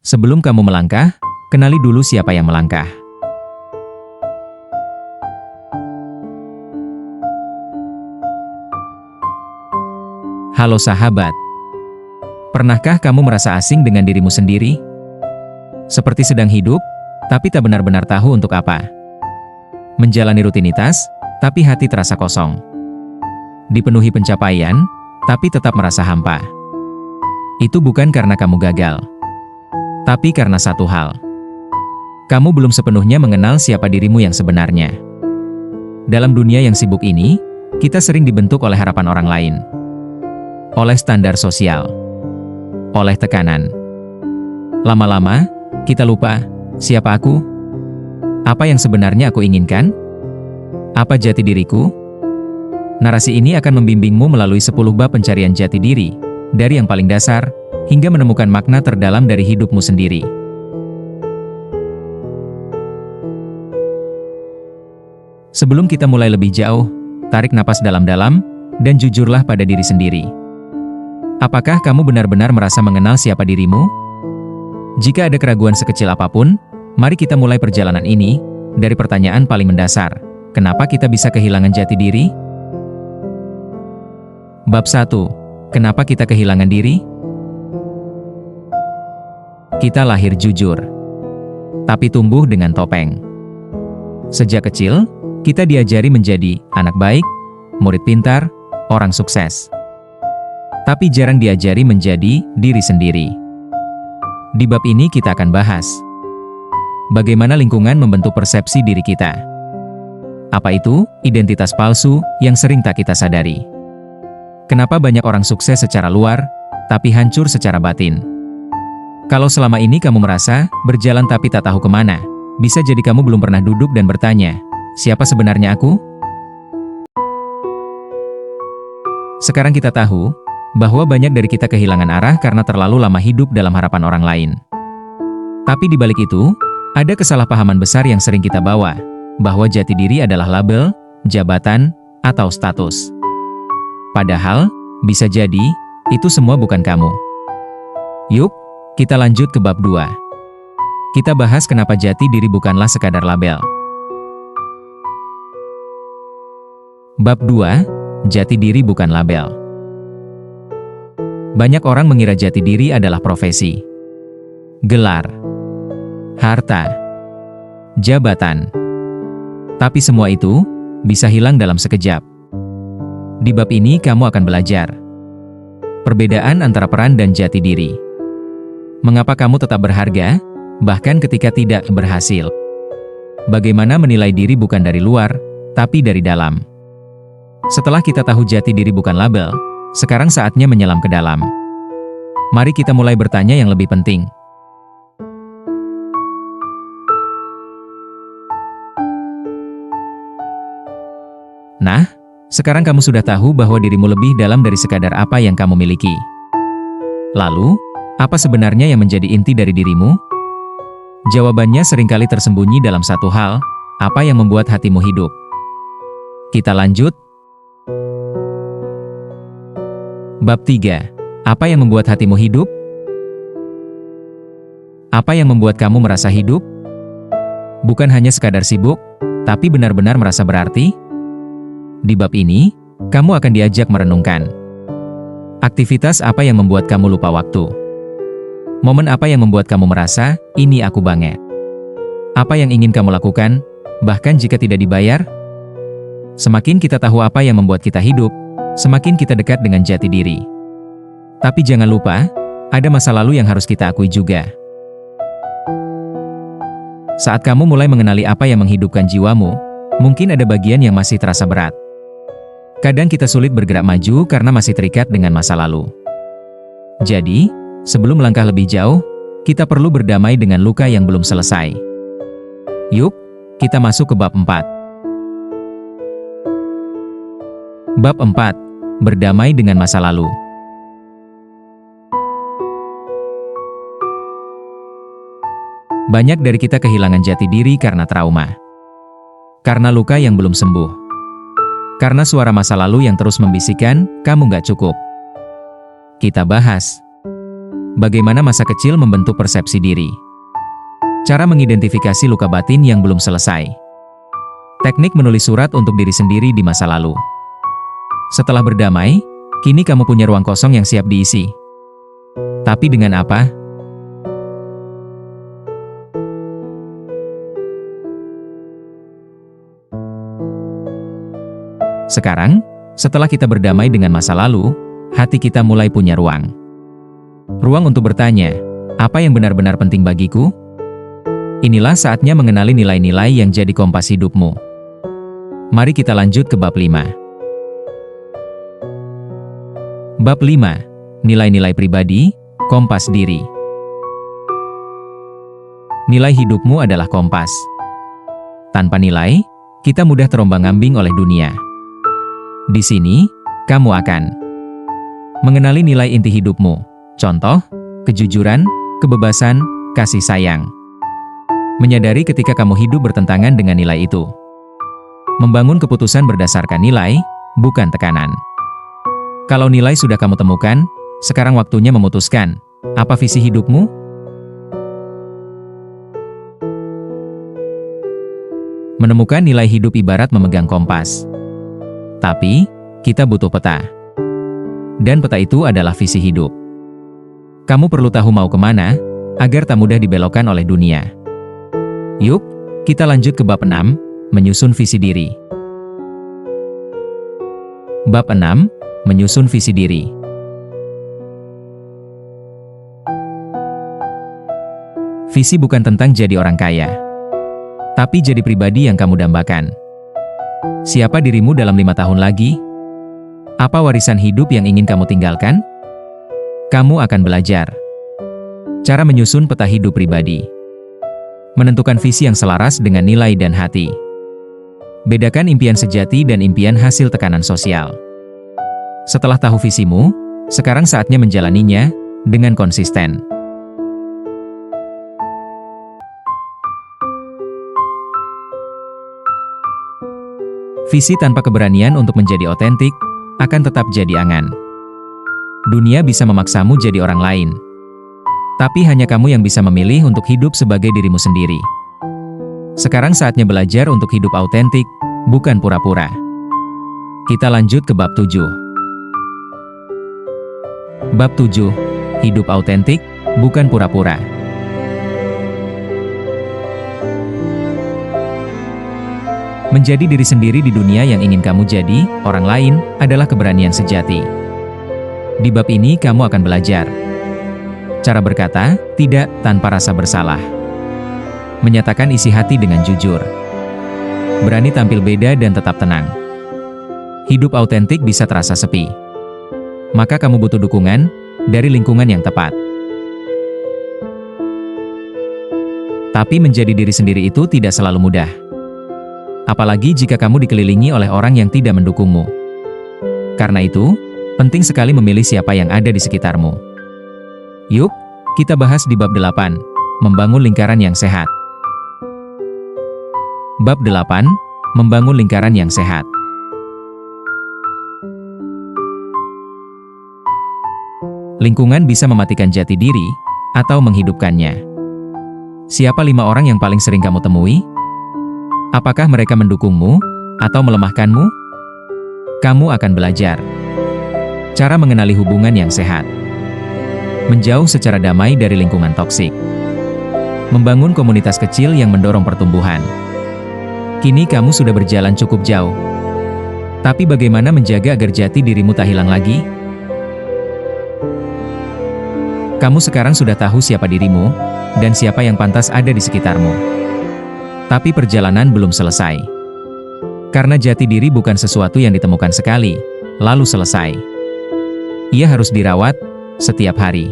Sebelum kamu melangkah, kenali dulu siapa yang melangkah. Halo sahabat. Pernahkah kamu merasa asing dengan dirimu sendiri? Seperti sedang hidup, tapi tak benar-benar tahu untuk apa. Menjalani rutinitas, tapi hati terasa kosong. Dipenuhi pencapaian, tapi tetap merasa hampa. Itu bukan karena kamu gagal, tapi karena satu hal. Kamu belum sepenuhnya mengenal siapa dirimu yang sebenarnya. Dalam dunia yang sibuk ini, kita sering dibentuk oleh harapan orang lain. Oleh standar sosial. Oleh tekanan. Lama-lama, kita lupa, siapa aku? Apa yang sebenarnya aku inginkan? Apa jati diriku? Narasi ini akan membimbingmu melalui 10 bab pencarian jati diri, dari yang paling dasar, hingga menemukan makna terdalam dari hidupmu sendiri. Sebelum kita mulai lebih jauh, tarik napas dalam-dalam, dan jujurlah pada diri sendiri. Apakah kamu benar-benar merasa mengenal siapa dirimu? Jika ada keraguan sekecil apapun, mari kita mulai perjalanan ini, dari pertanyaan paling mendasar. Kenapa kita bisa kehilangan jati diri? Bab 1. Kenapa kita kehilangan diri? Kita lahir jujur, tapi tumbuh dengan topeng. Sejak kecil, kita diajari menjadi anak baik, murid pintar, orang sukses. Tapi jarang diajari menjadi diri sendiri. Di bab ini kita akan bahas bagaimana lingkungan membentuk persepsi diri kita. Apa itu identitas palsu yang sering tak kita sadari? Kenapa banyak orang sukses secara luar, tapi hancur secara batin? Kalau selama ini kamu merasa berjalan tapi tak tahu kemana, bisa jadi kamu belum pernah duduk dan bertanya, siapa sebenarnya aku? Sekarang kita tahu bahwa banyak dari kita kehilangan arah karena terlalu lama hidup dalam harapan orang lain. Tapi di balik itu, ada kesalahpahaman besar yang sering kita bawa, bahwa jati diri adalah label, jabatan, atau status. Padahal, bisa jadi, itu semua bukan kamu. Yuk, kita lanjut ke bab 2. Kita bahas kenapa jati diri bukanlah sekadar label. Bab 2, jati diri bukan label. Banyak orang mengira jati diri adalah profesi, gelar, harta, jabatan. Tapi semua itu bisa hilang dalam sekejap. Di bab ini kamu akan belajar perbedaan antara peran dan jati diri. Mengapa kamu tetap berharga, bahkan ketika tidak berhasil. Bagaimana menilai diri bukan dari luar, tapi dari dalam. Setelah kita tahu jati diri bukan label, sekarang saatnya menyelam ke dalam. Mari kita mulai bertanya yang lebih penting. Nah, sekarang kamu sudah tahu bahwa dirimu lebih dalam dari sekadar apa yang kamu miliki. Lalu, apa sebenarnya yang menjadi inti dari dirimu? Jawabannya seringkali tersembunyi dalam satu hal, apa yang membuat hatimu hidup. Kita lanjut. Bab 3. Apa yang membuat hatimu hidup? Apa yang membuat kamu merasa hidup? Bukan hanya sekadar sibuk, tapi benar-benar merasa berarti? Di bab ini, kamu akan diajak merenungkan. Aktivitas apa yang membuat kamu lupa waktu? Momen apa yang membuat kamu merasa, ini aku banget? Apa yang ingin kamu lakukan, bahkan jika tidak dibayar? Semakin kita tahu apa yang membuat kita hidup, semakin kita dekat dengan jati diri. Tapi jangan lupa, ada masa lalu yang harus kita akui juga. Saat kamu mulai mengenali apa yang menghidupkan jiwamu, mungkin ada bagian yang masih terasa berat. Kadang kita sulit bergerak maju karena masih terikat dengan masa lalu. Jadi, sebelum melangkah lebih jauh, kita perlu berdamai dengan luka yang belum selesai. Yuk, kita masuk ke bab 4. Bab 4. Berdamai dengan masa lalu. Banyak dari kita kehilangan jati diri karena trauma. Karena luka yang belum sembuh. Karena suara masa lalu yang terus membisikkan, kamu nggak cukup. Kita bahas bagaimana masa kecil membentuk persepsi diri. Cara mengidentifikasi luka batin yang belum selesai. Teknik menulis surat untuk diri sendiri di masa lalu. Setelah berdamai, kini kamu punya ruang kosong yang siap diisi. Tapi dengan apa? Sekarang, setelah kita berdamai dengan masa lalu, hati kita mulai punya ruang. Ruang untuk bertanya, apa yang benar-benar penting bagiku? Inilah saatnya mengenali nilai-nilai yang jadi kompas hidupmu. Mari kita lanjut ke bab 5. Bab 5. Nilai-nilai pribadi, kompas diri. Nilai hidupmu adalah kompas. Tanpa nilai, kita mudah terombang-ambing oleh dunia. Di sini, kamu akan mengenali nilai inti hidupmu. Contoh, kejujuran, kebebasan, kasih sayang. Menyadari ketika kamu hidup bertentangan dengan nilai itu. Membangun keputusan berdasarkan nilai, bukan tekanan. Kalau nilai sudah kamu temukan, sekarang waktunya memutuskan, apa visi hidupmu? Menemukan nilai hidup ibarat memegang kompas. Tapi, kita butuh peta. Dan peta itu adalah visi hidup. Kamu perlu tahu mau kemana, agar tak mudah dibelokkan oleh dunia. Yuk, kita lanjut ke bab 6, menyusun visi diri. Bab 6, menyusun visi diri. Visi bukan tentang jadi orang kaya, tapi jadi pribadi yang kamu dambakan. Siapa dirimu dalam 5 tahun lagi? Apa warisan hidup yang ingin kamu tinggalkan? Kamu akan belajar cara menyusun peta hidup pribadi. Menentukan visi yang selaras dengan nilai dan hati. Bedakan impian sejati dan impian hasil tekanan sosial. Setelah tahu visimu, sekarang saatnya menjalaninya dengan konsisten. Visi tanpa keberanian untuk menjadi otentik akan tetap jadi angan. Dunia bisa memaksamu jadi orang lain. Tapi hanya kamu yang bisa memilih untuk hidup sebagai dirimu sendiri. Sekarang saatnya belajar untuk hidup autentik, bukan pura-pura. Kita lanjut ke bab 7. Bab 7. Hidup autentik, bukan pura-pura. Menjadi diri sendiri di dunia yang ingin kamu jadi, orang lain, adalah keberanian sejati. Di bab ini kamu akan belajar cara berkata tidak tanpa rasa bersalah. Menyatakan isi hati dengan jujur. Berani tampil beda dan tetap tenang. Hidup autentik bisa terasa sepi. Maka kamu butuh dukungan dari lingkungan yang tepat. Tapi menjadi diri sendiri itu tidak selalu mudah. Apalagi jika kamu dikelilingi oleh orang yang tidak mendukungmu. Karena itu, penting sekali memilih siapa yang ada di sekitarmu. Yuk, kita bahas di bab 8, membangun lingkaran yang sehat. Bab 8, membangun lingkaran yang sehat. Lingkungan bisa mematikan jati diri, atau menghidupkannya. Siapa 5 orang yang paling sering kamu temui? Apakah mereka mendukungmu, atau melemahkanmu? Kamu akan belajar cara mengenali hubungan yang sehat. Menjauh secara damai dari lingkungan toksik. Membangun komunitas kecil yang mendorong pertumbuhan. Kini kamu sudah berjalan cukup jauh. Tapi bagaimana menjaga agar jati dirimu tak hilang lagi? Kamu sekarang sudah tahu siapa dirimu, dan siapa yang pantas ada di sekitarmu. Tapi perjalanan belum selesai. Karena jati diri bukan sesuatu yang ditemukan sekali, lalu selesai. Ia harus dirawat setiap hari.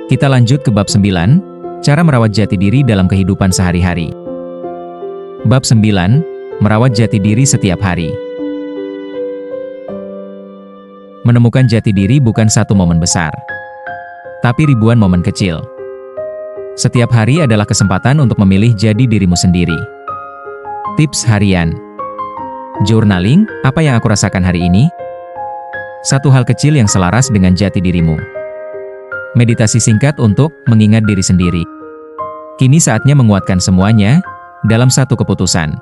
Kita lanjut ke bab 9, cara merawat jati diri dalam kehidupan sehari-hari. Bab 9, merawat jati diri setiap hari. Menemukan jati diri bukan satu momen besar, tapi ribuan momen kecil. Setiap hari adalah kesempatan untuk memilih jadi dirimu sendiri. Tips harian. Journaling, apa yang aku rasakan hari ini? Satu hal kecil yang selaras dengan jati dirimu. Meditasi singkat untuk mengingat diri sendiri. Kini saatnya menguatkan semuanya dalam satu keputusan.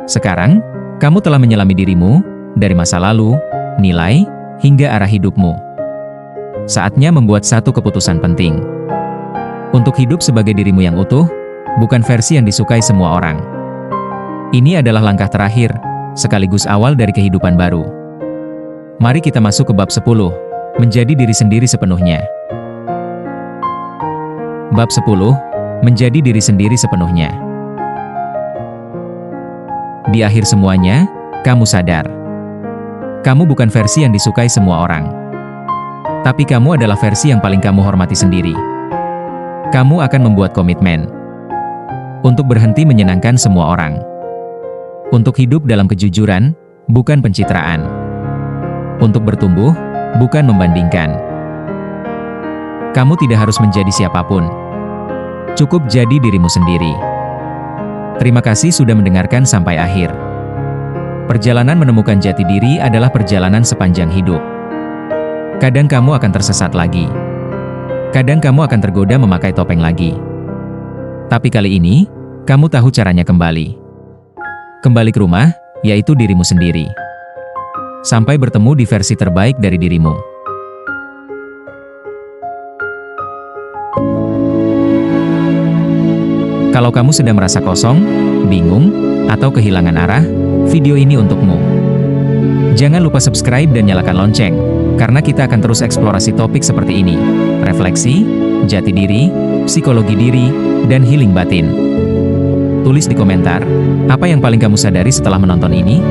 Sekarang, kamu telah menyelami dirimu dari masa lalu, nilai, hingga arah hidupmu. Saatnya membuat satu keputusan penting. Untuk hidup sebagai dirimu yang utuh, bukan versi yang disukai semua orang. Ini adalah langkah terakhir, sekaligus awal dari kehidupan baru. Mari kita masuk ke bab 10, menjadi diri sendiri sepenuhnya. Bab 10, menjadi diri sendiri sepenuhnya. Di akhir semuanya, kamu sadar. Kamu bukan versi yang disukai semua orang. Tapi kamu adalah versi yang paling kamu hormati sendiri. Kamu akan membuat komitmen untuk berhenti menyenangkan semua orang. Untuk hidup dalam kejujuran, bukan pencitraan. Untuk bertumbuh, bukan membandingkan. Kamu tidak harus menjadi siapapun. Cukup jadi dirimu sendiri. Terima kasih sudah mendengarkan sampai akhir. Perjalanan menemukan jati diri adalah perjalanan sepanjang hidup. Kadang kamu akan tersesat lagi. Kadang kamu akan tergoda memakai topeng lagi. Tapi kali ini, kamu tahu caranya kembali. Kembali ke rumah, yaitu dirimu sendiri. Sampai bertemu di versi terbaik dari dirimu. Kalau kamu sedang merasa kosong, bingung, atau kehilangan arah, video ini untukmu. Jangan lupa subscribe dan nyalakan lonceng, karena kita akan terus eksplorasi topik seperti ini. Refleksi, jati diri, psikologi diri, dan healing batin. Tulis di komentar, apa yang paling kamu sadari setelah menonton ini?